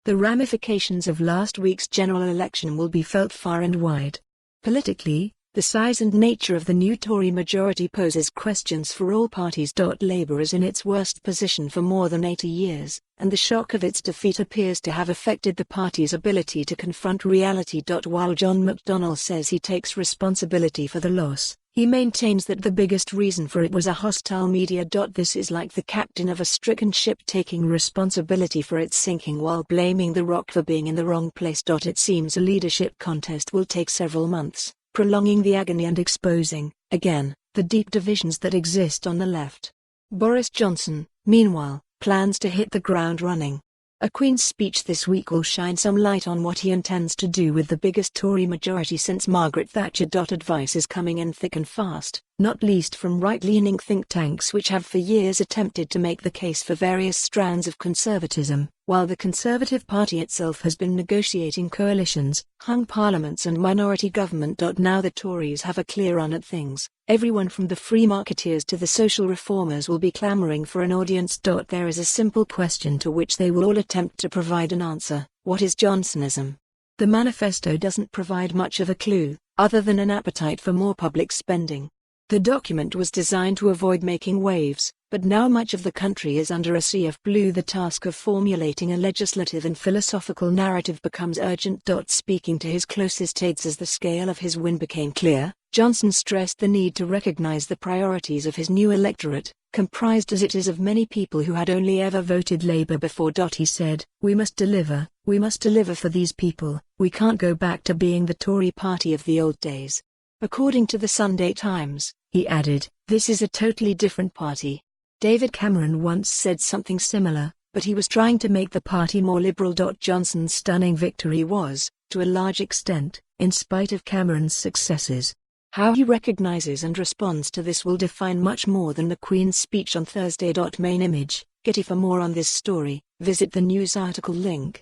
The ramifications of last week's general election will be felt far and wide. Politically, the size and nature of the new Tory majority poses questions for all parties. Labour is in its worst position for more than 80 years, and the shock of its defeat appears to have affected the party's ability to confront reality. While John McDonnell says he takes responsibility for the loss, he maintains that the biggest reason for it was a hostile media. This is like the captain of a stricken ship taking responsibility for its sinking while blaming the rock for being in the wrong place. It seems a leadership contest will take several months, prolonging the agony and exposing, again, the deep divisions that exist on the left. Boris Johnson, meanwhile, plans to hit the ground running. A Queen's speech this week will shine some light on what he intends to do with the biggest Tory majority since Margaret Thatcher.Advice is coming in thick and fast, not least from right-leaning think tanks which have for years attempted to make the case for various strands of conservatism, while the Conservative Party itself has been negotiating coalitions, hung parliaments and minority government. Now the Tories have a clear run at things. Everyone from the free-marketeers to the social reformers will be clamouring for an audience. There is a simple question to which they will all attempt to provide an answer: what is Johnsonism? The manifesto doesn't provide much of a clue, other than an appetite for more public spending. The document was designed to avoid making waves, but now much of the country is under a sea of blue. The task of formulating a legislative and philosophical narrative becomes urgent.Speaking to his closest aides as the scale of his win became clear. Johnson stressed the need to recognize the priorities of his new electorate, comprised as it is of many people who had only ever voted Labour before. He said, we must deliver for these people, we can't go back to being the Tory party of the old days. According to the Sunday Times, he added, this is a totally different party. David Cameron once said something similar, but he was trying to make the party more liberal. Johnson's stunning victory was, to a large extent, in spite of Cameron's successes. How he recognizes and responds to this will define much more than the Queen's speech on Thursday. Main image, Getty. For more on this story, visit the news article link.